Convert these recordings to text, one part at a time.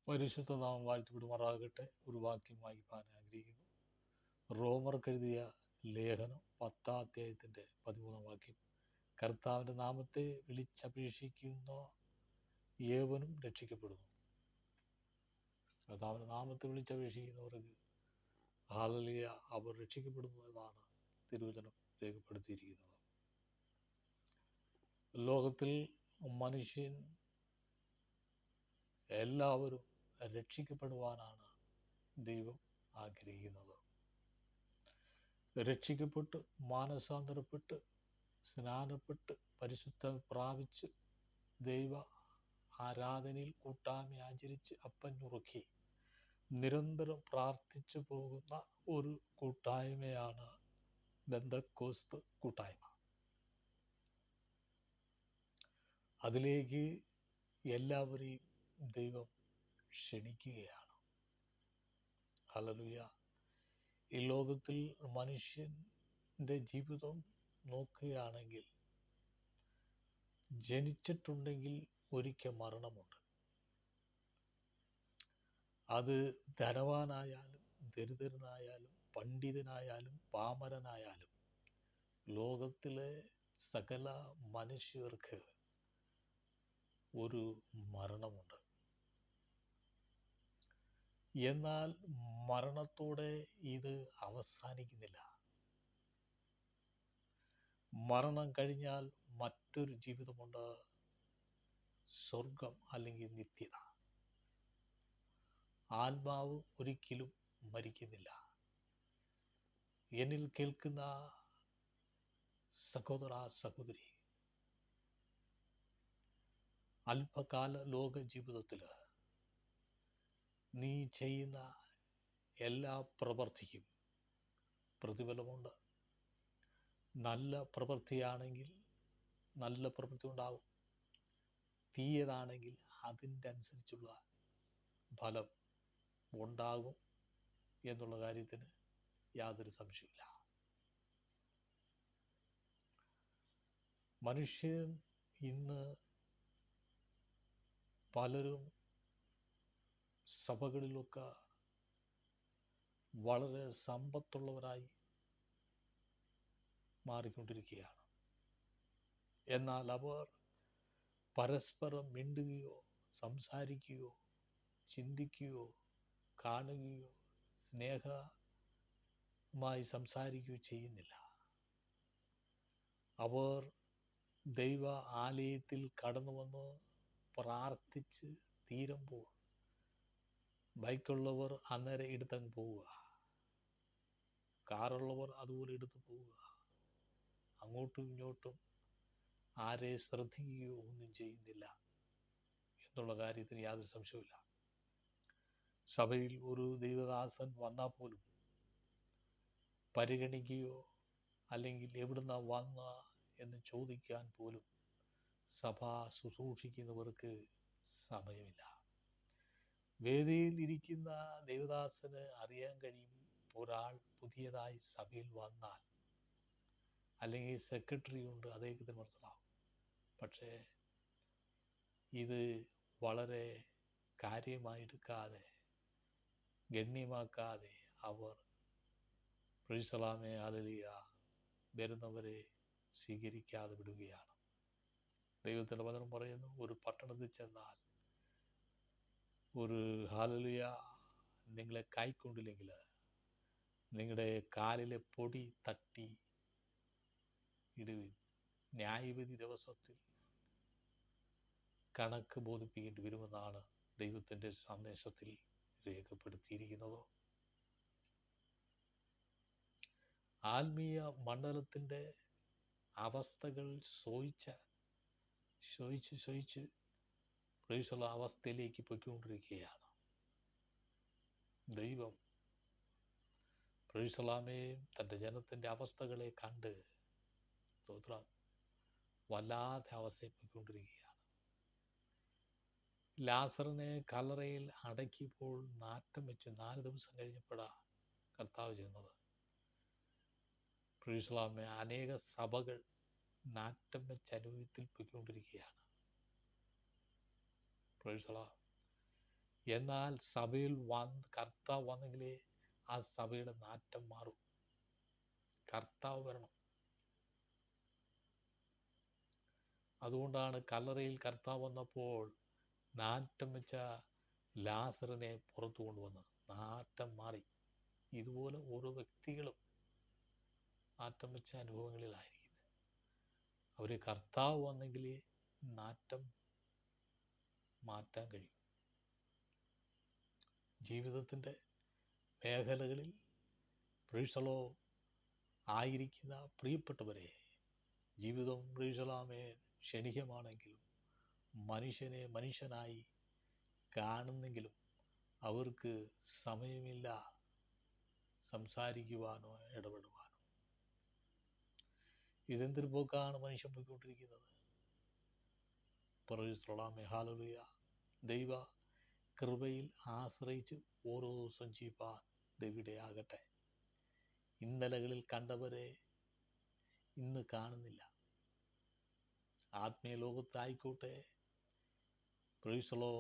പരിശുദ്ധ നാമം വാഴ്ത്തപ്പെടുമാറാകട്ടെ. ഒരു വാക്യം വായിക്കാൻ ആഗ്രഹിക്കുന്നു. റോമർക്കെഴുതിയ ലേഖനം 10-ാം അധ്യായത്തിൻ്റെ 13-ാം വാക്യം. കർത്താവിൻ്റെ നാമത്തെ വിളിച്ചപേക്ഷിക്കുന്ന ഏവനും രക്ഷിക്കപ്പെടുന്നു. കർത്താവിൻ്റെ നാമത്തെ വിളിച്ചപേക്ഷിക്കുന്നവർക്ക് ഹല്ലേലൂയ, അവർ രക്ഷിക്കപ്പെടുന്നു എന്നാണ് തിരുവചനം രേഖപ്പെടുത്തിയിരിക്കുന്നത്. ലോകത്തിൽ മനുഷ്യൻ എല്ലാവരും രക്ഷിക്കപ്പെടുവാനാണ് ദൈവം ആഗ്രഹിക്കുന്നത്. രക്ഷിക്കപ്പെട്ട് മാനസാന്തരപ്പെട്ട് സ്നാനപ്പെട്ട് പരിശുദ്ധ പ്രാപിച്ച് ദൈവ ആരാധനയിൽ കൂട്ടായ്മ ആചരിച്ച് അപ്പഞ്ഞുറുക്കി നിരന്തരം പ്രാർത്ഥിച്ചു പോകുന്ന ഒരു കൂട്ടായ്മയാണ് പെന്തക്കോസ്ത് കൂട്ടായ്മ. അതിലേക്ക് എല്ലാവരെയും ദൈവം ക്ഷണിക്കുകയാണ്. ഹല്ലേലൂയ. ഈ ലോകത്തിൽ മനുഷ്യൻ്റെ ജീവിതം നോക്കുകയാണെങ്കിൽ ജനിച്ചിട്ടുണ്ടെങ്കിൽ ഒരിക്കൽ മരണമുണ്ട്. അത് ധനവാനായാലും ദരിദ്രനായാലും പണ്ഡിതനായാലും പാമരനായാലും ലോകത്തിലെ സകല മനുഷ്യർക്ക് ഒരു മരണമുണ്ട്. എന്നാൽ മരണത്തോടെ ഇത് അവസാനിക്കുന്നില്ല. മരണം കഴിഞ്ഞാൽ മറ്റൊരു ജീവിതമുണ്ട്, സ്വർഗം അല്ലെങ്കിൽ നിത്യത. ആത്മാവ് ഒരിക്കലും മരിക്കുന്നില്ല. എന്നിൽ കേൾക്കുന്ന സഹോദര സഹോദരി, അല്പകാല ലോക ജീവിതത്തിൽ നീ ചെയ്യുന്ന എല്ലാ പ്രവൃത്തിക്കും പ്രതിഫലമുണ്ട്. നല്ല പ്രവൃത്തിയാണെങ്കിൽ നല്ല പ്രവൃത്തി ഉണ്ടാകും. തീയതാണെങ്കിൽ അതിൻ്റെ അനുസരിച്ചുള്ള ഫലം ഉണ്ടാകും എന്നുള്ള കാര്യത്തിന് യാതൊരു സംശയമില്ല. മനുഷ്യൻ ഇന്ന് പലരും സഭകളിലൊക്കെ വളരെ സമ്പത്തുള്ളവരായി മാറിക്കൊണ്ടിരിക്കുകയാണ്. എന്നാൽ അവർ പരസ്പരം മിണ്ടുകയോ സംസാരിക്കുകയോ ചിന്തിക്കുകയോ കാണുകയോ സ്നേഹമായി സംസാരിക്കുകയോ ചെയ്യുന്നില്ല. അവർ ദൈവ ആലയത്തിൽ കടന്നു വന്ന് പ്രാർത്ഥിച്ച് തീരുമ്പോൾ ബൈക്കുള്ളവർ അന്നേരം എടുത്തങ്ങ് പോവുക, കാറുള്ളവർ അതുപോലെ എടുത്തു പോവുക, അങ്ങോട്ടും ഇങ്ങോട്ടും ആരെ ശ്രദ്ധിക്കുകയോ ഒന്നും ചെയ്യുന്നില്ല എന്നുള്ള കാര്യത്തിന് യാതൊരു സംശയമില്ല. സഭയിൽ ഒരു ദൈവദാസൻ വന്നാൽ പോലും പരിഗണിക്കുകയോ അല്ലെങ്കിൽ എവിടുന്ന വന്ന എന്ന് ചോദിക്കാൻ പോലും സഭ ശുശ്രൂഷിക്കുന്നവർക്ക് സമയമില്ല. വേദിയിൽ ഇരിക്കുന്ന ദൈവദാസന് അറിയാൻ കഴിയും, ഒരാൾ പുതിയതായി സഭയിൽ വന്നാൽ അല്ലെങ്കിൽ സെക്രട്ടറി ഉണ്ട്, അദ്ദേഹത്തിന് മനസ്സിലാവും. പക്ഷേ ഇത് വളരെ കാര്യമായെടുക്കാതെ ഗണ്യമാക്കാതെ അവർ പ്രൈസലാമേ ഹല്ലേലൂയ വരുന്നവരെ സ്വീകരിക്കാതെ വിടുകയാണ്. ദൈവത്തിൻ്റെ വചനം പറയുന്നു, ഒരു പട്ടണത്തിൽ ചെന്നാൽ ഒരു ഹല്ലേലൂയ നിങ്ങളെ കൈക്കൊണ്ടില്ലെങ്കിൽ നിങ്ങളുടെ കാലിലെ പൊടി തട്ടി ഇടുവിൻ. ന്യായവിധി ദിവസത്തിൽ കണക്ക് ബോധിപ്പിക്കേണ്ടി വരുമെന്നാണ് ദൈവത്തിൻ്റെ സന്ദേശത്തിൽ രേഖപ്പെടുത്തിയിരിക്കുന്നത്. ആത്മീയ മണ്ഡലത്തിൻ്റെ അവസ്ഥകൾ ശോഷിച്ച് പ്രൈസുള്ള അവസ്ഥയിലേക്ക് പൊയ്ക്കൊണ്ടിരിക്കുകയാണ്. ദൈവം പ്രൈസലാമേ തൻ്റെ ജനത്തിൻ്റെ അവസ്ഥകളെ കണ്ട് സ്തോത്രം വല്ലാത്ത അവസ്ഥയിൽ പൊയ്ക്കൊണ്ടിരിക്കുകയാണ്. ലാസറിനെ കല്ലറയിൽ അടക്കിയപ്പോൾ നാറ്റം വെച്ച് 4 ദിവസം കഴിഞ്ഞപ്പോഴാണ് കർത്താവ് ചെന്നത്. പ്രൈസലാമേ അനേക സഭകൾ നാറ്റം വെച്ച് അനുഭവത്തിൽ പൊയ്ക്കൊണ്ടിരിക്കുകയാണ്. പ്രൈസലാം എന്നാൽ സഭയിൽ കർത്താവ് വന്നെങ്കിലേ ആ സഭയുടെ നാറ്റം മാറും. കർത്താവ് വരണം. അതുകൊണ്ടാണ് കല്ലറയിൽ കർത്താവ് വന്നപ്പോൾ നാറ്റം വെച്ച ലാസറിനെ പുറത്തു കൊണ്ടുവന്നത്. നാറ്റം മാറി. ഇതുപോലെ ഓരോ വ്യക്തികളും നാറ്റം വെച്ച അനുഭവങ്ങളിലായിരിക്കുന്നത്. അവര് കർത്താവ് വന്നെങ്കിൽ നാറ്റം മാറ്റാൻ കഴിയും. ജീവിതത്തിൻ്റെ മേഖലകളിൽ പ്രീഷലോ ആയിരിക്കുന്ന പ്രിയപ്പെട്ടവരെ, ജീവിതം പ്രീഷലാമേ ക്ഷണികമാണെങ്കിലും മനുഷ്യനെ മനുഷ്യനായി കാണുന്നെങ്കിലും അവർക്ക് സമയമില്ല സംസാരിക്കുവാനോ ഇടപെടുവാനോ. ഇതെന്തൊരു പോക്കാണ് മനുഷ്യൻ പോയിക്കൊണ്ടിരിക്കുന്നത്. പ്രൈസ്തലോമേ, ഹല്ലേലൂയ. ദൈവ കൃപയിൽ ആശ്രയിച്ച് ഓരോ ദിവസം ജീവിപ്പാൻ ദൈവയിടയാകട്ടെ. ഇന്നലകളിൽ കണ്ടവരെ ഇന്ന് കാണുന്നില്ല. ആത്മീയ ലോകത്തായിക്കോട്ടെ, പ്രൈസലോ,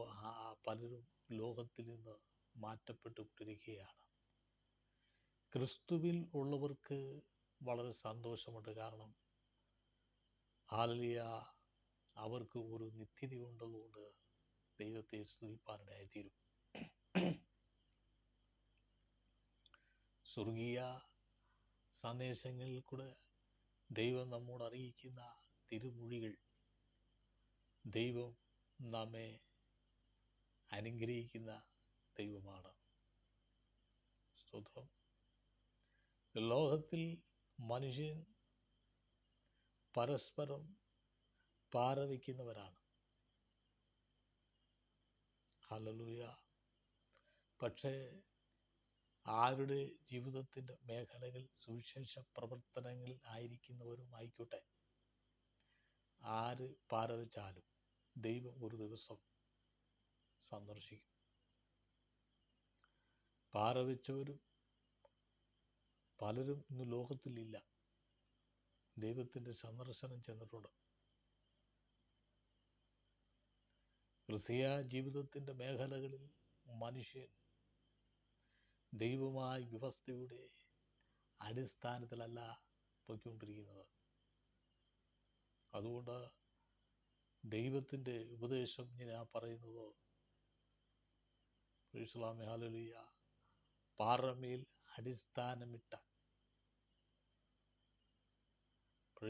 പലരും ലോകത്തിൽ നിന്ന് മാറ്റപ്പെട്ടുകൊണ്ടിരിക്കുകയാണ്. ക്രിസ്തുവിൽ ഉള്ളവർക്ക് വളരെ സന്തോഷമുണ്ട്. കാരണം ഹല്ലേലൂയ, അവർക്ക് ഒരു നിത്യത ഉള്ളതുകൊണ്ട് ദൈവത്തെ സ്തുതിപ്പാനിടയായിത്തീരും. സ്വർഗീയ സന്ദേശങ്ങളിൽ കൂടെ ദൈവം നമ്മോട് അറിയിക്കുന്ന തിരുമൊഴികൾ ദൈവം നമ്മെ അനുഗ്രഹിക്കുന്ന ദൈവമാണ്. സ്തോത്രം. ലോകത്തിൽ മനുഷ്യൻ പരസ്പരം പാരവയ്ക്കുന്നവരാണ്. ഹല്ലേലൂയ. പക്ഷേ ആരുടെ ജീവിതത്തിൻ്റെ മേഖലകൾ സുവിശേഷ പ്രവർത്തനങ്ങളിൽ ആയിരിക്കുന്നവരും ആയിക്കോട്ടെ, ആര് പാരവച്ചാലും ദൈവം ഒരു ദിവസം സന്ദർശിക്കും. പാരവച്ചവരും പലരും ഇന്ന് ലോകത്തിലില്ല. ദൈവത്തിൻ്റെ സന്ദർശനം ചെന്നിട്ടുണ്ട്. ക്രിസ്തീയ ജീവിതത്തിൻ്റെ മേഖലകളിൽ മനുഷ്യൻ ദൈവമായ വ്യവസ്ഥയുടെ അടിസ്ഥാനത്തിലല്ല പോയിക്കൊണ്ടിരിക്കുന്നത്. അതുകൊണ്ട് ദൈവത്തിൻ്റെ ഉപദേശം ഞാൻ പറയുന്നത്, ഇസ്ലാമി ഹല്ലേലൂയ, പാറമേൽ അടിസ്ഥാനമിട്ട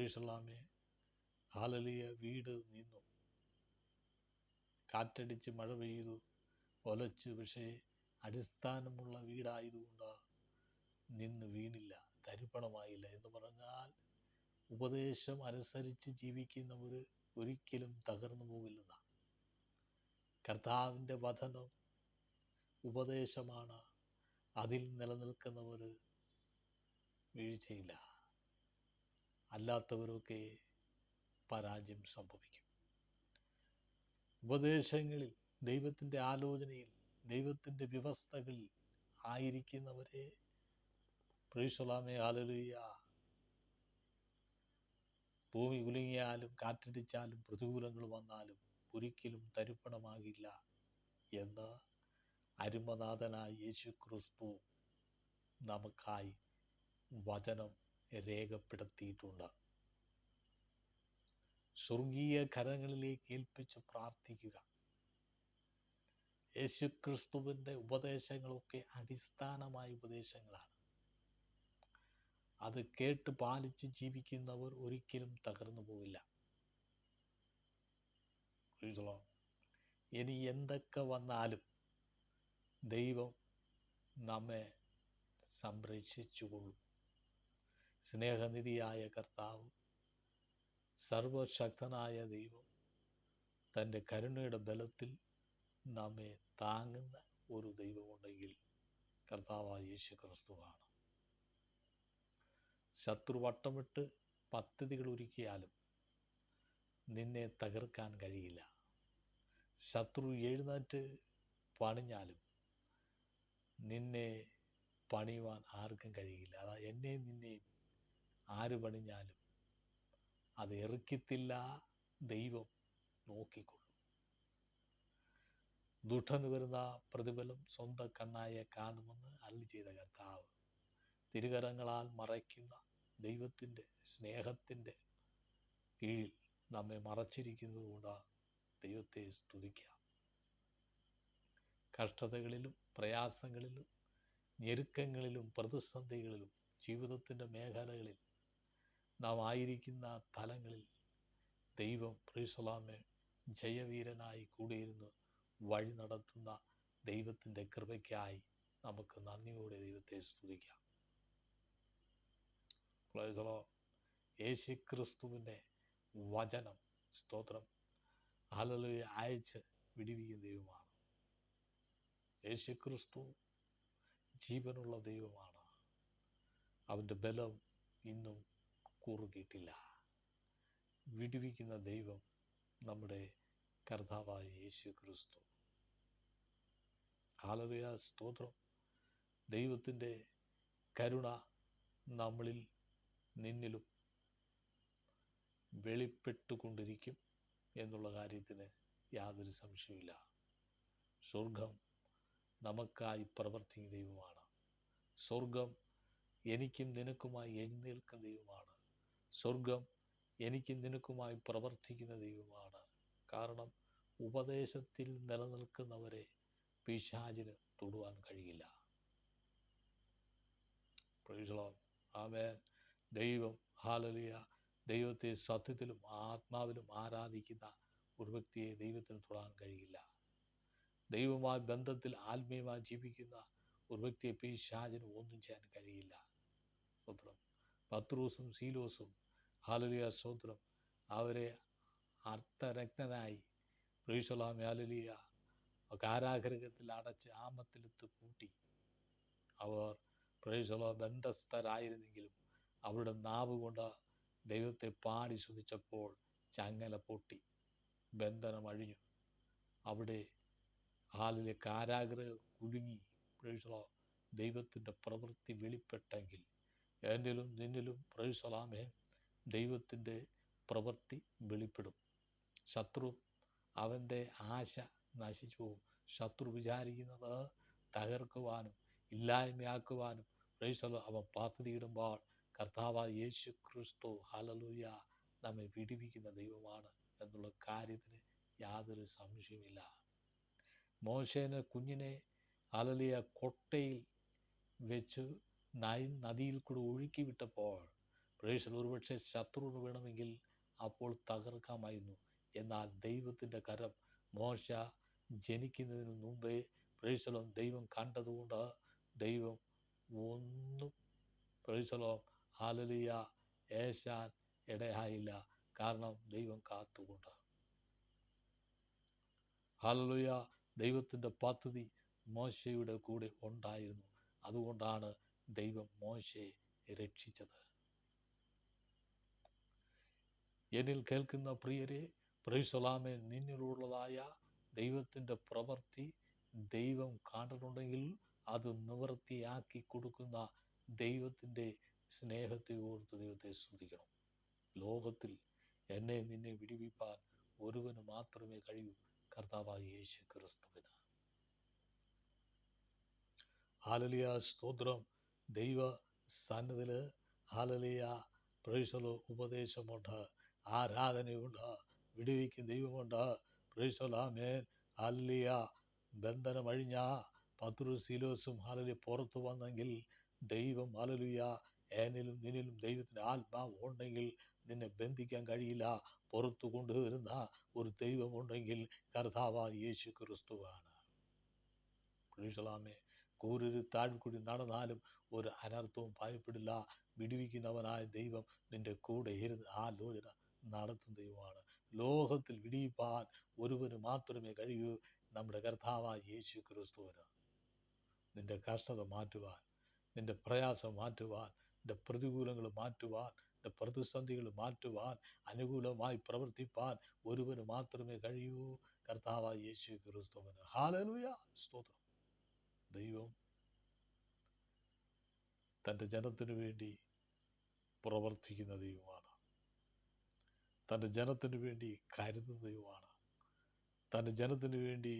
ഇസ്ലാമി ഹല്ലേലൂയ വീട് നിന്നു. കാറ്റടിച്ച് മഴ പെയ്തു ഒലച്ചു. പക്ഷേ അടിസ്ഥാനമുള്ള വീടായതുകൊണ്ട് നിന്ന് വീണില്ല, തരിപ്പണമായില്ല. എന്ന് പറഞ്ഞാൽ ഉപദേശം അനുസരിച്ച് ജീവിക്കുന്നവർ ഒരിക്കലും തകർന്നു പോകില്ലെന്നാണ്. കർത്താവിൻ്റെ വചനം ഉപദേശമാണ്. അതിൽ നിലനിൽക്കുന്നവർ വീഴ്ചയില്ല. അല്ലാത്തവരൊക്കെ പരാജയം സംഭവിക്കും. ഉപദേശങ്ങളിൽ, ദൈവത്തിൻ്റെ ആലോചനയിൽ, ദൈവത്തിൻ്റെ വ്യവസ്ഥകളിൽ ആയിരിക്കുന്നവരെ പ്രൈസലാമേ ഹല്ലേലൂയ, ഭൂമി കുലുങ്ങിയാലും കാറ്റടിച്ചാലും പ്രതികൂലങ്ങൾ വന്നാലും ഒരിക്കലും തരിപ്പണമാകില്ല എന്ന് അരുമനാഥനായ യേശു ക്രിസ്തു നമുക്കായി വചനം രേഖപ്പെടുത്തിയിട്ടുണ്ട്. സ്വർഗീയ കരങ്ങളിലേക്ക് ഏൽപ്പിച്ച് പ്രാർത്ഥിക്കുക. യേശു ക്രിസ്തുവിൻ്റെ ഉപദേശങ്ങളൊക്കെ അടിസ്ഥാനമായ ഉപദേശങ്ങളാണ്. അത് കേട്ട് പാലിച്ച് ജീവിക്കുന്നവർ ഒരിക്കലും തകർന്നു പോവില്ല. ഇനി എന്തൊക്കെ വന്നാലും ദൈവം നമ്മെ സംരക്ഷിച്ചുകൊള്ളും. സ്നേഹനിധിയായ കർത്താവ്, സർവശക്തനായ ദൈവം തൻ്റെ കരുണയുടെ ബലത്തിൽ നമ്മെ താങ്ങുന്ന ഒരു ദൈവമുണ്ടെങ്കിൽ കർത്താവായ യേശു ക്രിസ്തുവാണ്. ശത്രു വട്ടമിട്ട് പദ്ധതികൾ ഒരുക്കിയാലും നിന്നെ തകർക്കാൻ കഴിയില്ല. ശത്രു എഴുന്നേറ്റ് പണിഞ്ഞാലും നിന്നെ പണിയുവാൻ ആർക്കും കഴിയില്ല. അതാ എന്നെയും നിന്നെയും ആര് പണിഞ്ഞാലും അത് എറിക്കത്തില്ല, ദൈവം നോക്കിക്കൊള്ളും. ദുഷ്ടന് വരുന്ന പ്രതിഫലം സ്വന്തം കണ്ണായെ കാണുമെന്ന് അരുളി ചെയ്ത കർത്താവ് തിരുകരങ്ങളാൽ മറയ്ക്കുന്ന ദൈവത്തിൻ്റെ സ്നേഹത്തിൻ്റെ കീഴിൽ നമ്മെ മറച്ചിരിക്കുന്നത് കൊണ്ട് ദൈവത്തെ സ്തുതിക്കാം. കഷ്ടതകളിലും പ്രയാസങ്ങളിലും ഞെരുക്കങ്ങളിലും പ്രതിസന്ധികളിലും ജീവിതത്തിൻ്റെ മേഖലകളിൽ നാം ആയിരിക്കുന്ന തലങ്ങളിൽ ദൈവം പ്രീസലാമെ ജയവീരനായി കൂടിയിരുന്ന് വഴി നടത്തുന്ന ദൈവത്തിൻ്റെ കൃപയ്ക്കായി നമുക്ക് നന്ദിയോടെ ദൈവത്തെ സ്തുതിക്കാം. യേശുക്രിസ്തുവിൻ്റെ വചനം സ്തോത്രം ഹല്ലേലൂയ അയച്ച് വിടുവിക്കുന്ന ദൈവമാണ്. യേശുക്രിസ്തു ജീവനുള്ള ദൈവമാണ്. അവൻ്റെ ബലം ഇന്നും കുറുകിയിട്ടില്ല. വിടുവിക്കുന്ന ദൈവം നമ്മുടെ കർത്താവായ യേശുക്രിസ്തു. ഹല്ലേലൂയ സ്തോത്രം. ദൈവത്തിൻ്റെ കരുണ നമ്മളിൽ നിന്നിലും വെളിപ്പെട്ടുകൊണ്ടിരിക്കും എന്നുള്ള കാര്യത്തിന് യാതൊരു സംശയമില്ല. സ്വർഗം നമുക്കായി പ്രവർത്തിക്കുന്ന ദൈവമാണ്. സ്വർഗം എനിക്കും നിനക്കുമായി എഴുന്നേൽക്കുന്ന ദൈവമാണ്. സ്വർഗം എനിക്കും നിനക്കുമായി പ്രവർത്തിക്കുന്ന ദൈവമാണ്. കാരണം ഉപദേശത്തിൽ നിലനിൽക്കുന്നവരെ പിശാചിന് തൊടുവാൻ കഴിയില്ല. Praise the Lord. ആമേൻ. ദൈവം ഹല്ലേലൂയ ദൈവത്തെ സത്യത്തിലും ആത്മാവിലും ആരാധിക്കുന്ന ഒരു വ്യക്തിയെ ദൈവത്തിന് തൊടാൻ കഴിയില്ല. ദൈവവുമായി ബന്ധത്തിൽ ആത്മീയമായി ജീവിക്കുന്ന ഒരു വ്യക്തിയെ പിശാചിന് ഒന്നും ചെയ്യാൻ കഴിയില്ല. സ്തോത്രം. പത്രോസും ശീലോസും ഹല്ലേലൂയ സ്തോത്രം അവരെ അർത്ഥരക്തനായി പ്രീശലാം ഹല്ലേലൂയ കാരാഗൃഹത്തിൽ അടച്ച് ആമത്തിലിട്ട് പൂട്ടി. അവർ പ്രീശലോ ബന്ധസ്ഥരായിരുന്നെങ്കിലും അവരുടെ നാവ് കൊണ്ട് ദൈവത്തെ പാടി സ്തുതിച്ചപ്പോൾ ചങ്ങല പൊട്ടി, ബന്ധനം അഴിഞ്ഞു. അവിടെ ഹാലിലെ കാരാഗൃഹം കുലുങ്ങി. പ്രീശലോ ദൈവത്തിൻ്റെ പ്രവൃത്തി വെളിപ്പെട്ടെങ്കിൽ എന്നിലും നിന്നിലും പ്രീശലാമേ ദൈവത്തിൻ്റെ പ്രവൃത്തി വെളിപ്പെടും. ശത്രു അവൻ്റെ ആശ നശിച്ചു പോകും. ശത്രു വിചാരിക്കുന്നത് തകർക്കുവാനും ഇല്ലായ്മയാക്കുവാനും പ്രീശലോ അവൻ പദ്ധതിയിടുമ്പോൾ കർത്താവായ യേശു ക്രിസ്തു ഹല്ലേലൂയ നമ്മെ വിടുവിക്കുന്ന ദൈവമാണ് എന്നുള്ള കാര്യത്തിന് യാതൊരു സംശയമില്ല. മോശേനെ കുഞ്ഞിനെ ഹല്ലേലൂയ കൊട്ടയിൽ വെച്ച് നദിയിൽ കൂടെ ഒഴുക്കി വിട്ടപ്പോൾ പ്രീശലോ ഒരുപക്ഷെ ശത്രുവിന് വേണമെങ്കിൽ അപ്പോൾ തകർക്കാമായിരുന്നു. എന്നാൽ ദൈവത്തിൻ്റെ കരം മോശ ജനിക്കുന്നതിന് മുമ്പേ പ്രീശലോ ദൈവം കണ്ടതുകൊണ്ട് ദൈവം ഒന്നും പ്രീശലോ ഹല്ലേലൂയ ഏശാൻ ഇടയായില്ല. കാരണം ദൈവം കാത്തുകൊണ്ട്. ഹല്ലേലൂയ ദൈവത്തിൻ്റെ പദ്ധതി മോശയുടെ കൂടെ ഉണ്ടായിരുന്നു. അതുകൊണ്ടാണ് ദൈവം മോശയെ രക്ഷിച്ചത്. എന്നിൽ കേൾക്കുന്ന പ്രിയരെ, പ്രീശലാമേ നിന്നിലുള്ളതായ ദൈവത്തിൻ്റെ പ്രവൃത്തി ദൈവം കാണുന്നുണ്ടെങ്കിൽ അത് നിവൃത്തിയാക്കി കൊടുക്കുന്ന ദൈവത്തിൻ്റെ സ്നേഹത്തെ ഓർത്ത് ദൈവത്തെ സ്തുതിക്കണം. ലോകത്തിൽ എന്നെ നിന്നെ വിടുവിപ്പാൻ ഒരുവന് മാത്രമേ കഴിയൂ, കർത്താവായ യേശു ക്രിസ്തുവിന്. ഹല്ലേലൂയ സ്തോത്രം. ദൈവ സന്നിധിയില് ഹല്ലേലൂയ പ്രീശലോ ഉപദേശമുണ്ട്, ആരാധനയുണ്ട്, വിടുവിക്കുന്ന ദൈവമുണ്ട്. പ്രീശലാമേൻ ഹല്ലേലൂയ ബന്ധനമഴിഞ്ഞ പത്രോസും ശീലോസും ഹല്ലേലൂയ പുറത്തു വന്നെങ്കിൽ ദൈവം ഹല്ലേലൂയ എന്നിലും നിന്നിലും ദൈവത്തിൻ്റെ ആത്മാവ് ഉണ്ടെങ്കിൽ നിന്നെ ബന്ധിക്കാൻ കഴിയില്ല. പുറത്തു കൊണ്ടുവരുന്ന ഒരു ദൈവമുണ്ടെങ്കിൽ കർത്താവായ യേശു ക്രിസ്തുവാണ്. പ്രീശലാമേ കൂരിരു താഴ്കൂടി നടന്നാലും ഒരു അനർത്ഥവും ഭയപ്പെടില്ല. വിടുവിക്കുന്നവനായ ദൈവം നിന്റെ കൂടെ ഇരുന്ന് ആലോചന നടത്തുന്ന ദൈവമാണ്. ലോകത്തിൽ വിടുവിപ്പാൻ ഒരുവന് മാത്രമേ കഴിയൂ, നമ്മുടെ കർത്താവായ യേശു ക്രിസ്തുവിന്. നിന്റെ കഷ്ടത മാറ്റുവാൻ, നിന്റെ പ്രയാസം മാറ്റുവാൻ, നിന്റെ പ്രതികൂലങ്ങൾ മാറ്റുവാൻ, നിന്റെ പ്രതിസന്ധികൾ മാറ്റുവാൻ, അനുകൂലമായി പ്രവർത്തിപ്പാൻ ഒരുവന് മാത്രമേ കഴിയൂ, കർത്താവായ യേശു ക്രിസ്തുവിന്. ഹല്ലേലൂയ സ്തോത്രം. ദൈവം തൻ്റെ ജനത്തിനു വേണ്ടി പ്രവർത്തിക്കുന്ന ദൈവമാണ്. തൻ്റെ ജനത്തിനു വേണ്ടി കരുതുന്ന ദൈവമാണ്. തൻ്റെ ജനത്തിനു വേണ്ടി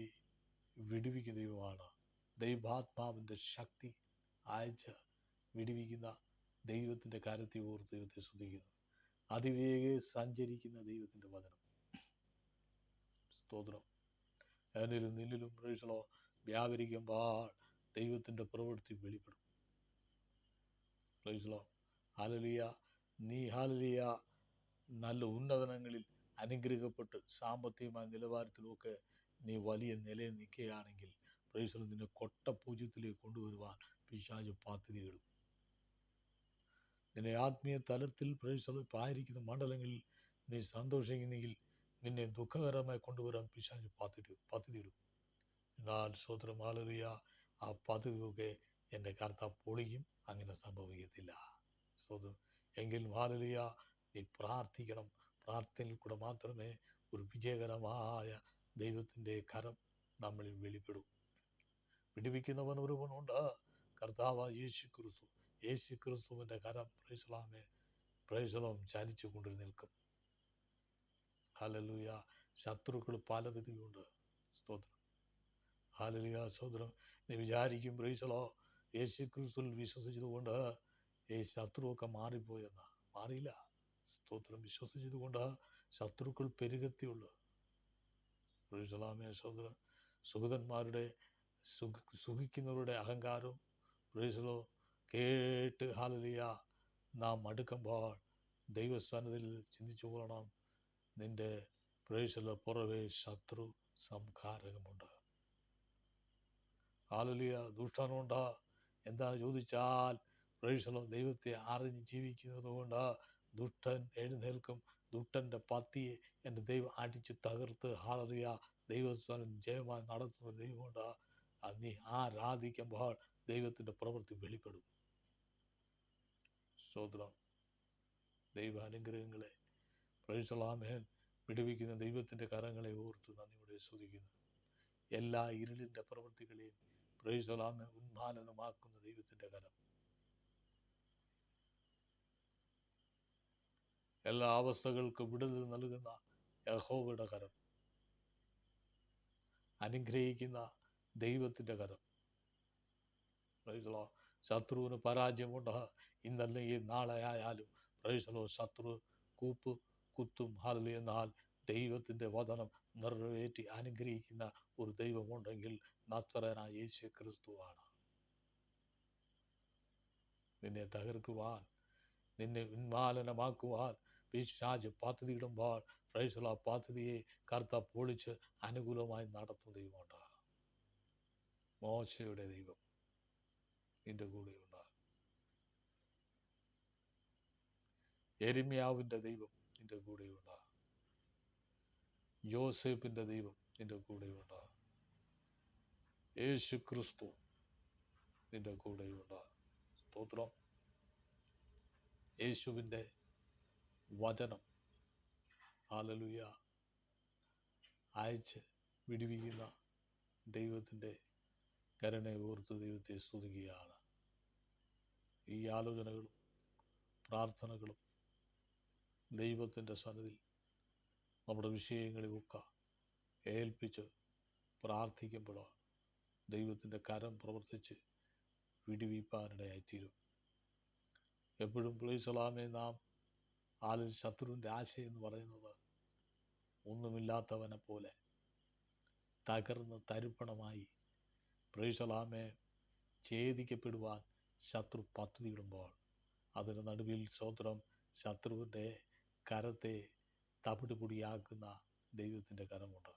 വിടുവിക്കുന്ന ദൈവമാണ്. ദൈവാത്മാവിൻ്റെ ശക്തി അയച്ച് വിടുവിക്കുന്ന ദൈവത്തിൻ്റെ കരത്തെ ഓർത്ത് ദൈവത്തെ സ്തുതിക്കുന്നു. അതിവേഗെ സഞ്ചരിക്കുന്ന ദൈവത്തിൻ്റെ വചനം. സ്തോത്രം. എന്നിലും നിന്നിലും പ്രൈസലോ വ്യാപരിക്കുമ്പോൾ ദൈവത്തിൻ്റെ പ്രവൃത്തി വെളിപ്പെടും. പ്രൈസലോ. ഹല്ലേലൂയ. നീ ഹല്ലേലൂയ നല്ല ഉന്നതനങ്ങളിൽ അനുഗ്രഹിക്കപ്പെട്ട് സാമ്പത്തികമായ നിലവാരത്തിലൊക്കെ നീ വലിയ നിലയിൽ നിൽക്കുകയാണെങ്കിൽ പ്രൈസലോ നിന്നെ കൊട്ടപൂജ്യത്തിലേക്ക് കൊണ്ടുവരുവാൻ പിശാച് പദ്ധതികളും. നിന്നെ ആത്മീയ തലത്തിൽ പ്രൈസലോ ആയിരിക്കുന്ന മണ്ഡലങ്ങളിൽ നീ സന്തോഷിക്കുന്നെങ്കിൽ നിന്നെ ദുഃഖകരമായി കൊണ്ടുവരാൻ പിശാച് പദ്ധതിയിടും. എന്നാൽ സ്തോത്രം ഹല്ലേലൂയ ആ പദ്ധതിയൊക്കെ എൻ്റെ കർത്താവ് പൊളിയും. അങ്ങനെ സംഭവിക്കത്തില്ല. സ്തോത്രം. എങ്കിലും ഹല്ലേലൂയ നീ പ്രാർത്ഥിക്കണം. പ്രാർത്ഥനയിൽ കൂടെ മാത്രമേ ഒരു വിജയകരമായ ദൈവത്തിൻ്റെ കരം നമ്മളിൽ വെളിപ്പെടും. വിടുവിക്കുന്നവൻ ഒരുവനുണ്ട്, കർത്താവ് യേശു ക്രിസ്തു. യേശു ക്രിസ്തുവിൻ്റെ കരം പ്രൈസലോം ചലിച്ചു കൊണ്ട് നിൽക്കും. ഹല്ലേലൂയ. ശത്രുക്കൾ പലവിധമുണ്ട്. സ്തോത്രം. ഹല്ലേലൂയ. സ്തോത്രം. നീ വിചാരിക്കും പ്രൈസലോ യേശു ക്രിസ്തുവിൽ വിശ്വസിച്ചതുകൊണ്ട് ഈ ശത്രുവൊക്കെ മാറിപ്പോയെന്ന. മാറിയില്ല. സ്തോത്രം. വിശ്വസിച്ചതുകൊണ്ട് ശത്രുക്കൾ പെരുകത്തിയുള്ളൂ. പ്രൈസലാമേ. സ്തോത്രം. സുഹൃതന്മാരുടെ സുഖിക്കുന്നവരുടെ അഹങ്കാരവും പ്രൈസലോ കേട്ട് ഹല്ലേലൂയ നാം മടുക്കുമ്പോൾ ദൈവസ്ഥാനത്തിൽ ചിന്തിച്ചു പോകണം. നിന്റെ പ്രൈസലോ പുറവേ ശത്രു സംഹാരകമുണ്ട്. ഹല്ലേലൂയ. ദുഷ്ടനുണ്ട്. എന്താ ചോദിച്ചാൽ പ്രൈസലോ ദൈവത്തെ അറിഞ്ഞ് ജീവിക്കുന്നത് കൊണ്ട് ദുഷ്ടൻ എഴുന്നേൽക്കും. ദുഷ്ടന്റെ പത്തിയെ എൻ്റെ ദൈവം അടിച്ച് തകർത്ത് ഹല്ലേലൂയ ദൈവസ്ഥാനം ജയമായി നടത്തുന്ന ദൈവമുണ്ട്. അത് നീ ആരാധിക്കുമ്പോൾ ദൈവത്തിൻ്റെ പ്രവൃത്തി വെളിപ്പെടും. സ്തോത്രം. ദൈവ അനുഗ്രഹങ്ങളെ പ്രൈസലാമേൻ വിടുവിക്കുന്ന ദൈവത്തിൻ്റെ കരങ്ങളെ ഓർത്ത് നന്ദിയോടെ സ്തുതിക്കുന്നു. എല്ലാ ഇരുളിൻ്റെ പ്രവൃത്തികളെയും പ്രൈസലാമേൻ ഉന്മാലനമാക്കുന്ന ദൈവത്തിൻ്റെ കരം. എല്ലാ അവസ്ഥകൾക്കും വിടുതൽ നൽകുന്ന യഹോവയുടെ കരം. അനുഗ്രഹിക്കുന്ന ദൈവത്തിൻ്റെ കരം. പ്രൈസലോ. ശത്രുവിന് പരാജയമുണ്ട്. ഇന്നല്ലെങ്കിൽ നാളെ ആയാലും പ്രൈസലോ ശത്രു കുത്തും. ഹല്ലേലൂയ. എന്നാൽ ദൈവത്തിൻ്റെ വചനം നിറവേറ്റി അനുഗ്രഹിക്കുന്ന ഒരു ദൈവമുണ്ടെങ്കിൽ നസറേയനായ യേശു ക്രിസ്തുവാണ്. നിന്നെ തകർക്കുവാൻ, നിന്നെ ഉന്മാലനമാക്കുവാൻ പിശാച് പദ്ധതിയിടുമ്പോൾ പ്രൈസലോ പദ്ധതിയെ കർത്താവ് പൊളിച്ച് അനുകൂലമായി നടത്തുന്ന ദൈവമുണ്ട്. മോശയുടെ ദൈവം നിന്റെ കൂടെയുണ്ട്. യെരമ്യാവിൻ്റെ ദൈവം നിന്റെ കൂടെയുണ്ട്. യോസേപ്പിൻ്റെ ദൈവം നിന്റെ കൂടെയുണ്ട്. യേശു ക്രിസ്തു നിന്റെ കൂടെയുണ്ട്. സ്തോത്രം. യേശുവിൻ്റെ വചനം ഹല്ലേലൂയ അയച്ച് വിടുവിക്കുന്ന ദൈവത്തിൻ്റെ കരുണയെ ഓർത്ത് ദൈവത്തെ സ്തുതിക്കുകയാണ്. ഈ ആലോചനകളും പ്രാർത്ഥനകളും ദൈവത്തിൻ്റെ സന്നിധിയിൽ നമ്മുടെ വിഷയങ്ങളിലൊക്കെ ഏൽപ്പിച്ച് പ്രാർത്ഥിക്കുമ്പോൾ ദൈവത്തിൻ്റെ കരം പ്രവർത്തിച്ച് വിടുവിപ്പാനിടയായിത്തീരും. എപ്പോഴും പ്രൈസലാമേ നാം ശത്രുവിൻ്റെ ആശയം എന്ന് പറയുന്നത് ഒന്നുമില്ലാത്തവനെ പോലെ തകർന്ന് തരിപ്പണമായി പ്രൈസലാമേ ഛേദിക്കപ്പെടുവാൻ ശത്രു പദ്ധതിയിടുമ്പോൾ അതിന് നടുവിൽ സ്തോത്രം ശത്രുവിൻ്റെ കരത്തെ തവിടുപൊടിയാക്കുന്ന ദൈവത്തിൻ്റെ കരമുണ്ട്.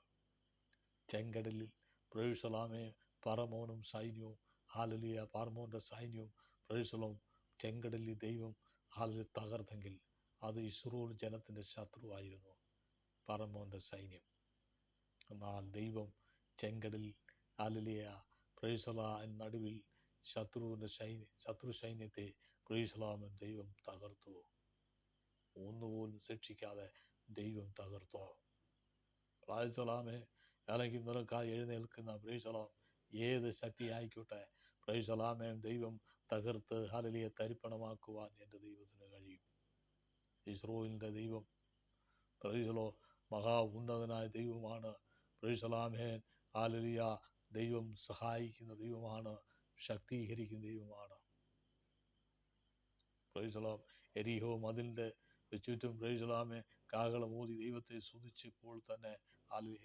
ചെങ്കടലിൽ പ്രൈസലാമേ പറമോനും സൈന്യവും ഹല്ലേലൂയ പറമോൻ്റെ സൈന്യവും പ്രൈസലോം ചെങ്കടലിൽ ദൈവം ഹല്ലേലൂയ തകർത്തെങ്കിൽ അത് ഇസ്രായേൽ ജനത്തിൻ്റെ ശത്രുവായിരുന്നു പറമോൻ്റെ സൈന്യം. എന്നാൽ ദൈവം ചെങ്കടലിൽ ഹല്ലേലൂയ പ്രൈസലാ നടുവിൽ ശത്രു സൈന്യത്തെ പ്രൈസലാമൻ ദൈവം തകർത്തു. ഒന്നുപോലും ശിക്ഷിക്കാതെ ദൈവം തകർത്തോ. പ്രൈസലാമേ അല്ലെങ്കിൽ നിനക്കായി എഴുന്നേൽക്കുന്ന പ്രൈസലാം ഏത് ശക്തി ആയിക്കോട്ടെ പ്രൈസലാമേ ദൈവം തകർത്ത് ഹല്ലേലൂയ തരിപ്പണമാക്കുവാൻ എൻ്റെ ദൈവത്തിന് കഴിയും. ഇസ്രായേലിൻ്റെ ദൈവം പ്രൈസലോ മഹാ ഉന്നതനായ ദൈവമാണ്. പ്രൈസലാമേ ഹല്ലേലൂയ ദൈവം സഹായിക്കുന്ന ദൈവമാണ്, ശക്തീകരിക്കുന്ന ദൈവമാണ്. പ്രൈസലോം. എരിഹോ മതിലിൻ്റെ ചുറ്റും പ്രൈസലാമെ കാഹളമോതി ദൈവത്തെ സ്തുതിച്ചപ്പോൾ തന്നെ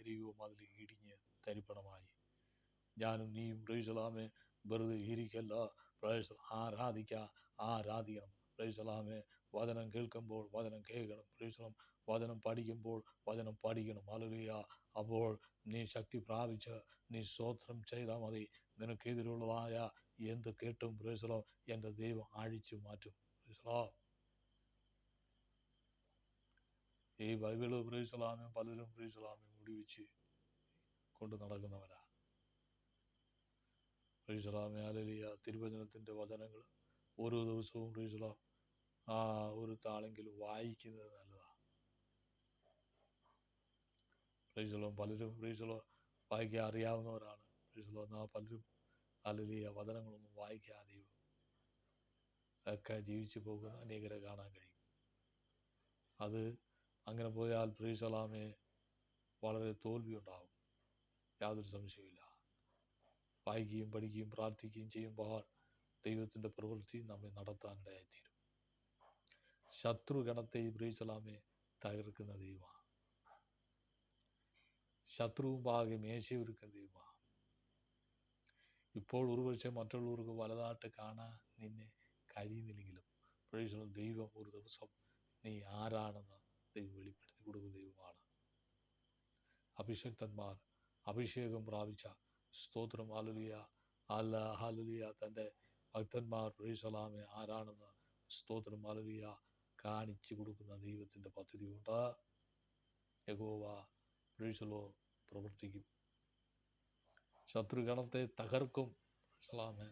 എരിഹോ മതിൽ ഇടിഞ്ഞ് തരിപ്പണമായി. ഞാനും നീയും പ്രൈസലാമെ വെറുതെ ഇരിക്കല്ല, ആരാധിക്കണം. പ്രൈസലാമെ വചനം കേൾക്കുമ്പോൾ വചനം കേൾക്കണം. പ്രൈസലം. വചനം പഠിക്കുമ്പോൾ വചനം പഠിക്കണം. ഹല്ലേലൂയ. അപ്പോൾ നീ ശക്തി പ്രാപിച്ച് നീ സ്തോത്രം ചെയ്താൽ മതി. നിനക്കെതിരുള്ളതായ എന്ത് കേട്ടും പ്രൈസലോ എൻ്റെ ദൈവം അഴിച്ചു മാറ്റും. ഈ ബൈബിള് പ്രൈസലാമെ പലരും പ്രൈസലാമെ മുടിവെച്ച് കൊണ്ട് നടക്കുന്നവരാ. പ്രൈസലാമെ ഹല്ലേലൂയ. തിരുവചനത്തിൻ്റെ വചനങ്ങൾ ഓരോ ദിവസവും പ്രൈസലാം ഒരു താളെങ്കിലും വായിക്കുന്നത് നല്ലതാണ്. പ്രൈസലോ. പലരും പ്രൈസലോ വായിക്കാൻ അറിയാവുന്നവരാണ്. പ്രൈസലോ. എന്നാൽ പലരും ഹല്ലേലൂയ വചനങ്ങളൊന്നും വായിക്കാതെയും ഒക്കെ ജീവിച്ചു പോകുന്ന അനേകരെ കാണാൻ കഴിയും. അത് അങ്ങനെ പോയാൽ പ്രൈസലാമെ വളരെ തോൽവി ഉണ്ടാവും, യാതൊരു സംശയമില്ല. വായിക്കുകയും പഠിക്കുകയും പ്രാർത്ഥിക്കുകയും ചെയ്യുമ്പോൾ ദൈവത്തിൻ്റെ പ്രവൃത്തി നമ്മെ നടത്താനിടയായിത്തീരും. ശത്രുഗണത്തെ പ്രൈസലാമെ തകർക്കുന്ന ദൈവമാണ്. ശത്രുവും പാകെ മേശയൊരുക്കുന്ന ദൈവമാണ്. ഇപ്പോൾ ഒരുപക്ഷെ മറ്റുള്ളവർക്ക് വലുതായിട്ട് കാണാൻ നിന്നെ കഴിയുന്നില്ലെങ്കിലും പ്രൈസലോ ദൈവം ഒരു ദിവസം നീ ആരാണെന്ന് ദൈവം വെളിപ്പെടുത്തി കൊടുക്കുന്ന ദൈവമാണ്. അഭിഷക്തന്മാർ അഭിഷേകം പ്രാപിച്ച സ്തോത്രം ഹല്ലേലൂയ ഹല്ലേലൂയ തൻ്റെ ഭക്തന്മാർ പ്രൈസലാമെ ആരാണെന്ന് സ്തോത്രം ഹല്ലേലൂയ കാണിച്ചു കൊടുക്കുന്ന ദൈവത്തിൻ്റെ പദ്ധതിയുണ്ട്. യഹോവ പ്രൈസലോ പ്രവർത്തിക്കും. ശത്രുഗണത്തെ തകർക്കും. പ്രൈസലാമെ.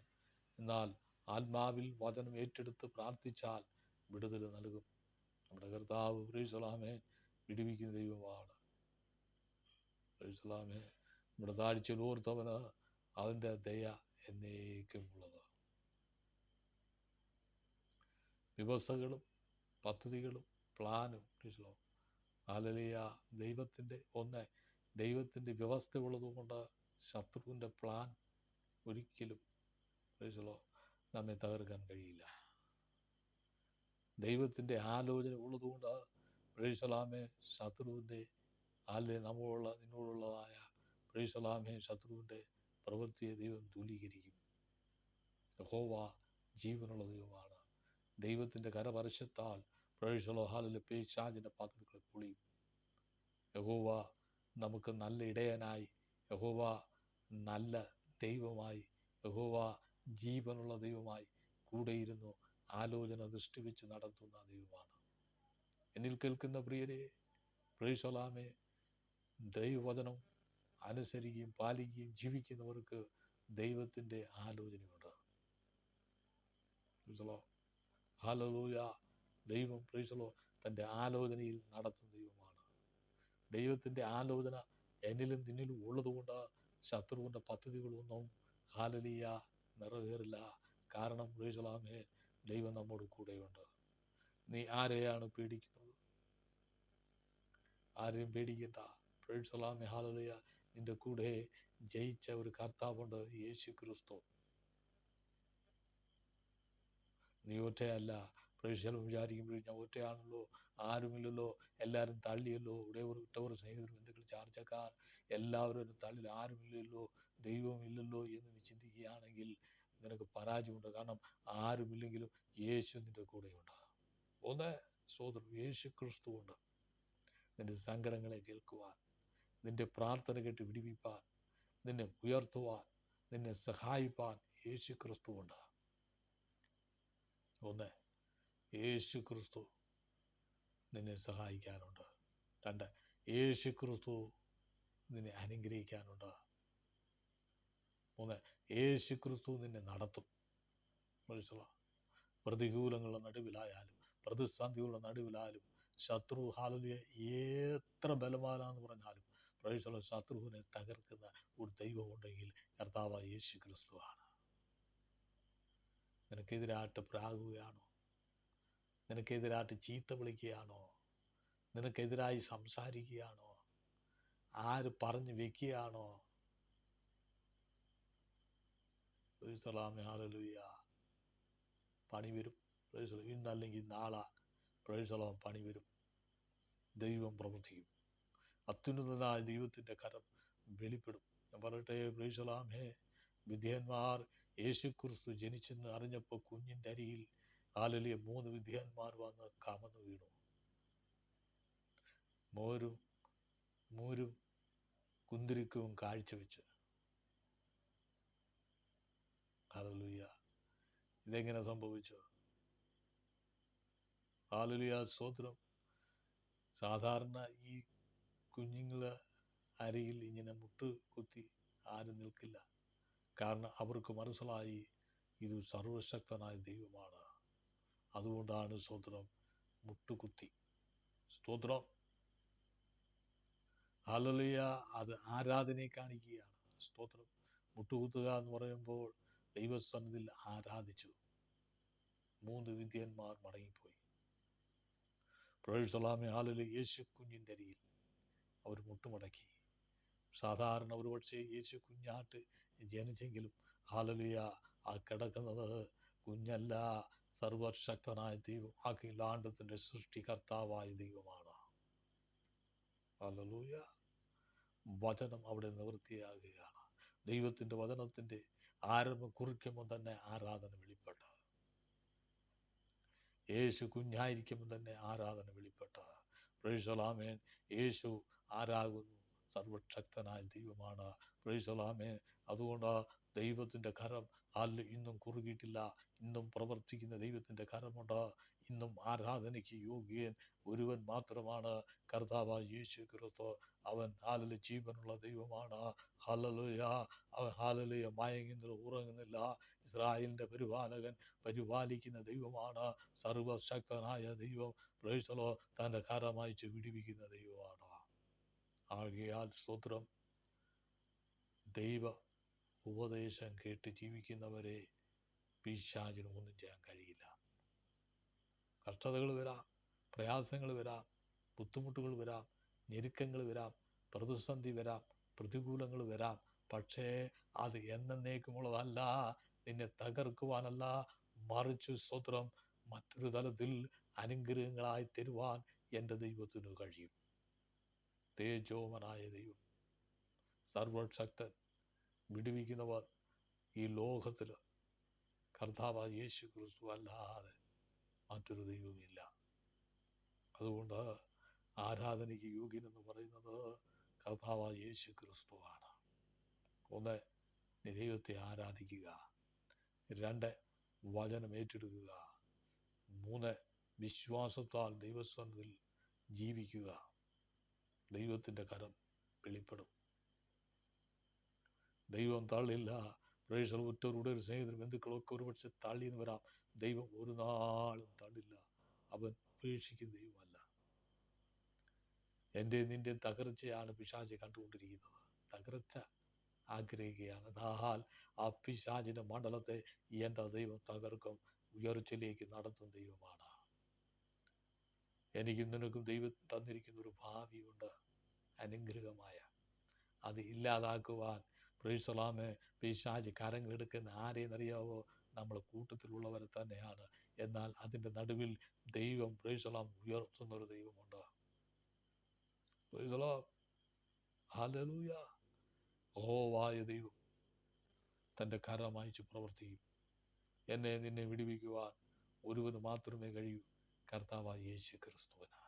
എന്നാൽ ആത്മാവിൽ വചനം ഏറ്റെടുത്ത് പ്രാർത്ഥിച്ചാൽ വിടുതൽ നൽകും. നമ്മുടെ കർത്താവ് പ്രൈസലാമെ വിടുവിക്കുന്ന ദൈവമാണ്. പ്രൈസലാമെ. നമ്മുടെ താഴ്ചയിൽ ഓർത്തവന് അവൻ്റെ ദയ എന്നേക്കുമുള്ളത്. വ്യവസ്ഥകളും പദ്ധതികളും പ്ലാനും പ്രൈസലോ ഹല്ലേലൂയ ദൈവത്തിൻ്റെ വ്യവസ്ഥ ഉള്ളതുകൊണ്ട് ശത്രുവിൻ്റെ പ്ലാൻ ഒരിക്കലും പ്രൈസലോ നമ്മെ തകർക്കാൻ കഴിയില്ല. ദൈവത്തിൻ്റെ ആലോചന ഉള്ളതുകൊണ്ട് പ്രൈസലാമെ ശത്രുവിൻ്റെ നിന്നോടുള്ളതായ പ്രൈസലാമെ ശത്രുവിൻ്റെ പ്രവൃത്തിയെ ദൈവം ദൂലീകരിക്കും. യഹോവ ജീവനുള്ള ദൈവമാണ്. ദൈവത്തിൻ്റെ കരപരിശത്താൽ പ്രൈസലോ ഹല്ലേലൂയ പിശാചിൻ്റെ പദ്ധതികൾ പൊളിയും. യഹോവ നമുക്ക് നല്ല ഇടയനായി, യഹോവ നല്ല ദൈവമായി, യഹോവ ജീവനുള്ള ദൈവമായി കൂടെയിരുന്നു ആലോചന ദൃഷ്ടിവെച്ച് നടത്തുന്ന ദൈവമാണ്. എന്നിൽ കേൾക്കുന്ന പ്രിയരെ പ്രൈസലാമെ ദൈവവചനം അനുസരിക്കുകയും പാലിക്കുകയും ജീവിക്കുന്നവർക്ക് ദൈവത്തിൻ്റെ ആലോചനയുണ്ട്. ഹല്ലേലൂയ. ദൈവം പ്രൈസലോ തൻ്റെ ആലോചനയിൽ നടത്തുന്ന ദൈവമാണ്. ദൈവത്തിൻ്റെ ആലോചന എന്നിലും നിന്നിലും ഉള്ളതുകൊണ്ട് ശത്രുവിൻ്റെ പദ്ധതികളൊന്നും ഹല്ലേലൂയ നിറവേറില്ല. കാരണം പ്രൈസലാമെ ദൈവം നമ്മോട് കൂടെയുണ്ട്. നീ ആരെയാണ് പേടിക്കുന്നത്? ആരെയും പേടിക്കണ്ട. പ്രൈസലാമെ ഹല്ലേലൂയ. നിന്റെ കൂടെ ജയിച്ച ഒരു കർത്താവുണ്ട്, യേശു ക്രിസ്തു. നീ ഒറ്റയല്ല. പ്രൈസലോ വിചാരിക്കുമ്പോഴും ഞാൻ ഒറ്റയാണല്ലോ, ആരുമില്ലല്ലോ, എല്ലാവരും തള്ളിയല്ലോ, ഉറ്റവർ സ്നേഹിതർ ബന്ധുക്കൾ ചാർച്ചക്കാർ എല്ലാവരും തള്ളി, ആരുമില്ലല്ലോ, ദൈവമില്ലല്ലോ എന്ന് നീ ചിന്തിക്കുകയാണെങ്കിൽ നിനക്ക് പരാജയമുണ്ട്. കാരണം ആരുമില്ലെങ്കിലും യേശു നിന്റെ കൂടെയുണ്ട്. സോദരൻ യേശു ക്രിസ്തു ഉണ്ട്. നിന്റെ സങ്കടങ്ങളെ കേൾക്കുവാൻ, നിന്റെ പ്രാർത്ഥന കേട്ട് വിടുവിപ്പാൻ, നിന്നെ ഉയർത്തുവാൻ, നിന്നെ സഹായിപ്പാൻ യേശു ക്രിസ്തു ഉണ്ട്. യേശു ക്രിസ്തു നിന്നെ സഹായിക്കാനുണ്ട്. 2, യേശു ക്രിസ്തു നിന്നെ അനുഗ്രഹിക്കാനുണ്ട്. 3, യേശു ക്രിസ്തു നിന്നെ നടത്തും. പ്രതികൂലങ്ങളുടെ നടുവിലായാലും പ്രതിസന്ധികളുടെ നടുവിലായാലും ശത്രു ഹല്ലേലൂയ എത്ര ബലവാനാന്ന് പറഞ്ഞാലും പ്രൈസലോ ശത്രുവിനെ തകർക്കുന്ന ഒരു ദൈവമുണ്ടെങ്കിൽ കർത്താവായ യേശു ക്രിസ്തുവാണ്. നിനക്കെതിരായിട്ട് പ്രാകുകയാണോ? നിനക്കെതിരായിട്ട് ചീത്ത വിളിക്കുകയാണോ? നിനക്കെതിരായി സംസാരിക്കുകയാണോ? ആര് പറഞ്ഞു വെക്കുകയാണോ? ഹല്ലേലൂയ. പണി വരും. ഇന്നല്ലെങ്കിൽ നാളെ പണി വരും. ദൈവം പ്രവർത്തിക്കും. അത്യുന്നതനായ ദൈവത്തിൻ്റെ കരം വെളിപ്പെടും. ഞാൻ പറയട്ടെ, പ്രൈസലാമേ, വിദ്യന്മാർ യേശുക്രിസ്തു ജനിച്ചെന്ന് അറിഞ്ഞപ്പോൾ കുഞ്ഞിൻ്റെ അരിയിൽ ഹല്ലേലൂയ 3 വിദ്യന്മാർ വന്ന് കമന്നു വീണു. മൂരും കുന്തിരിക്കവും കാഴ്ചവെച്ച്. ഹല്ലേലൂയ. ഇതെങ്ങനെ സംഭവിച്ചു? ഹല്ലേലൂയ, സ്തോത്രം. സാധാരണ ഈ കുഞ്ഞുങ്ങളെ അരിയിൽ ഇങ്ങനെ മുട്ടുകുത്തി ആരും നിൽക്കില്ല. കാരണം അവർക്ക് മനസ്സിലായി ഇത് സർവശക്തനായ ദൈവമാണ്. അതുകൊണ്ടാണ് സ്തോത്രം മുട്ടുകുത്തി. സ്തോത്രം. ഹല്ലേലൂയ. അത് ആരാധനയെ കാണിക്കുകയാണ്. സ്തോത്രം. മുട്ടുകുത്തുക എന്ന് പറയുമ്പോൾ ദൈവസന്നിധിയിൽ ആരാധിച്ചു. 3 വിദ്യന്മാർ മടങ്ങിപ്പോയി. പ്രൈസലാമേ, ഹല്ലേലൂയ. യേശു കുഞ്ഞിൻ്റെ അരിയിൽ അവർ മുട്ടുമടക്കി. സാധാരണ ഒരു പക്ഷേ യേശു കുഞ്ഞാട്ട് ജനിച്ചെങ്കിലും ഹല്ലേലൂയ, ആ കിടക്കുന്നത് കുഞ്ഞല്ല, സർവശക്തനായ ദൈവം, അഖിലാണ്ടത്തിൻ്റെ സൃഷ്ടികർത്താവായ ദൈവമാണ്. ഹല്ലേലൂയ. വചനം അവിടെ നിവൃത്തിയാകുകയാണ്. ദൈവത്തിൻ്റെ വചനത്തിൻ്റെ ആരംഭം കുറിക്കുമ്പോൾ തന്നെ ആരാധന വെളിപ്പെട്ട. യേശു കുഞ്ഞായിരിക്കുമ്പോൾ തന്നെ ആരാധന വെളിപ്പെട്ട. പ്രൈസലാമേൻ. യേശു ആരാകുന്നു? സർവശക്തനായ ദൈവമാണ്. പ്രൈസലാമേൻ. അതുകൊണ്ട് ദൈവത്തിൻ്റെ കരം ഇന്നും കുറുകിയിട്ടില്ല. ഇന്നും പ്രവർത്തിക്കുന്ന ദൈവത്തിൻ്റെ കരമുണ്ട്. ഇന്നും ആരാധനയ്ക്ക് യോഗ്യൻ ഒരുവൻ മാത്രമാണ്, കർത്താവായ യേശു ക്രിസ്തു. അവൻ ജീവനുള്ള ദൈവമാണ്. ഹല്ലേലൂയ. അവൻ ഹല്ലേലൂയ മയങ്ങുന്നില്ല, ഉറങ്ങുന്നില്ല. ഇസ്രായേലിൻ്റെ പരിപാലകൻ, പരിപാലിക്കുന്ന ദൈവമാണ്. സർവശക്തനായ ദൈവം. പ്രൈസലോ, തൻ്റെ കരമയച്ച് വിടുവിക്കുന്ന ദൈവമാണ്. ആകയാൽ സ്തോത്രം. ദൈവ ഉപദേശം കേട്ട് ജീവിക്കുന്നവരെ പിശാചിന് ഒന്നും ചെയ്യാൻ കഴിയില്ല. കഷ്ടതകൾ വരാം, പ്രയാസങ്ങൾ വരാം, ബുദ്ധിമുട്ടുകൾ വരാം, ഞെരുക്കങ്ങൾ വരാം, പ്രതിസന്ധി വരാം, പ്രതികൂലങ്ങൾ വരാം. പക്ഷേ അത് എന്നേക്കുമുള്ളതല്ല, നിന്നെ തകർക്കുവാനല്ല, മറിച്ച് സ്തോത്രം മറ്റൊരു തലത്തിൽ അനുഗ്രഹങ്ങളായി തരുവാൻ എൻ്റെ ദൈവത്തിന് കഴിയും. തേജോമനായ ദൈവം, സർവശക്തൻ, വിടുവിക്കുന്നവർ ഈ ലോകത്തിൽ കർത്താവായ യേശു ക്രിസ്തു അല്ലാതെ മറ്റൊരു ദൈവമില്ല. അതുകൊണ്ട് ആരാധനയ്ക്ക് യോഗ്യനെന്ന് പറയുന്നത് കർത്താവായ യേശു ക്രിസ്തുവാണ്. 1, നീ ദൈവത്തെ ആരാധിക്കുക. 2, വചനം ഏറ്റെടുക്കുക. 3, വിശ്വാസത്താൽ ദൈവസന്നിധിയിൽ ജീവിക്കുക. ദൈവത്തിൻ്റെ കരം വെളിപ്പെടും. ദൈവം തള്ളില്ല. പ്രേക്ഷകർ ഉറ്റവരുടെ ഒരു സ്നേഹിതരും ബന്ധുക്കളൊക്കെ ഒരുപക്ഷെ തള്ളിയെന്ന് വരാം. ദൈവം ഒരു നാളും തള്ളില്ല. അവൻ ഉപേക്ഷിക്കുന്ന ദൈവമല്ല. എൻ്റെ നിന്റെ തകർച്ചയാണ് പിശാച് കണ്ടുകൊണ്ടിരിക്കുന്നത്. തകർച്ച ആഗ്രഹിക്കുകയാണ്. എന്നാൽ ആ പിശാചിൻ്റെ മണ്ഡലത്തെ എൻ്റെ ദൈവം തകർക്കും, ഉയർച്ചയിലേക്ക് നടത്തുന്ന ദൈവമാണ്. എനിക്കും നിനക്കും ദൈവം തന്നിരിക്കുന്ന ഒരു ഭാവിയുണ്ട്, അനുഗ്രഹമായ. അത് ഇല്ലാതാക്കുവാൻ പ്രൈസലാമേ പിശാച് കരങ്ങളെടുക്കുന്ന ആരെയെന്നറിയാവോ? നമ്മൾ കൂട്ടത്തിലുള്ളവരെ തന്നെയാണ്. എന്നാൽ അതിൻ്റെ നടുവിൽ ദൈവം പ്രൈസലാം ഉയർത്തുന്നൊരു ദൈവമുണ്ട്. ഹല്ലേലൂയ. യഹോവയായ ദൈവം തൻ്റെ കരം അയച്ച് പ്രവർത്തിക്കും. എന്നെ നിന്നെ വിടുവിക്കുവാൻ ഒരുവന് മാത്രമേ കഴിയൂ, കർത്താവായ യേശു ക്രിസ്തുവിന്.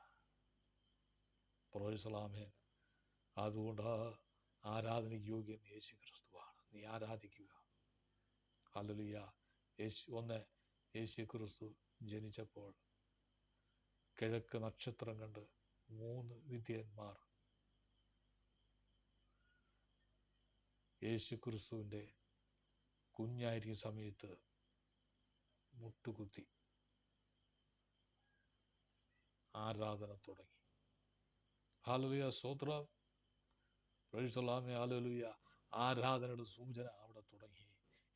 പ്രൈസലാമേ. അതുകൊണ്ട് ആരാധനയ്ക്ക് യോഗ്യൻ യേശു ക്രിസ്തുവാണ്. നീ ആരാധിക്കുക. ഹല്ലേലൂയ. യേശു ക്രിസ്തു ജനിച്ചപ്പോൾ കിഴക്ക് നക്ഷത്രം കണ്ട് 3 വിദ്യന്മാർ യേശു ക്രിസ്തുവിൻ്റെ കുഞ്ഞായിരിക്കുന്ന സമയത്ത് മുട്ടുകുത്തി ആരാധന തുടങ്ങി. ഹല്ലേലൂയ. സ്തോത്രം. പ്രൈസലാമേ. ഹല്ലേലൂയ. ആരാധനയുടെ സൂചന അവിടെ തുടങ്ങി.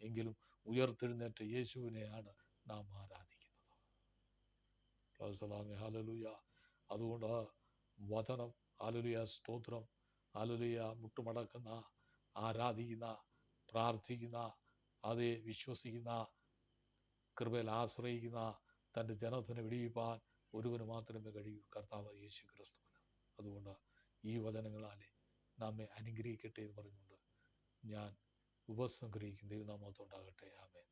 എങ്കിലും ഉയർത്തെഴുന്നേറ്റ യേശുവിനെയാണ് നാം ആരാധിക്കുന്നത്. പ്രൈസലാമേ. ഹല്ലേലൂയ. അതുകൊണ്ട് വചനം, ഹല്ലേലൂയ, സ്തോത്രം, ഹല്ലേലൂയ, മുട്ടുമടക്കുന്ന, ആരാധിക്കുന്ന, പ്രാർത്ഥിക്കുന്ന, അതേ വിശ്വസിക്കുന്ന, കൃപയിൽ ആശ്രയിക്കുന്ന തൻ്റെ ജനത്തിനെ വിടിവിപ്പാൻ ഒരുവന് മാത്രമേ കഴിയൂ, കർത്താവ് യേശു ക്രിസ്തുവിന്. അതുകൊണ്ട് ഈ വചനങ്ങളാലെ നമ്മെ അനുഗ്രഹിക്കട്ടെ എന്ന് പറഞ്ഞുകൊണ്ട് ഞാൻ ഉപസംഗ്രഹിക്കും. ദൈവനാമത്തുണ്ടാകട്ടെ. ആമേൻ.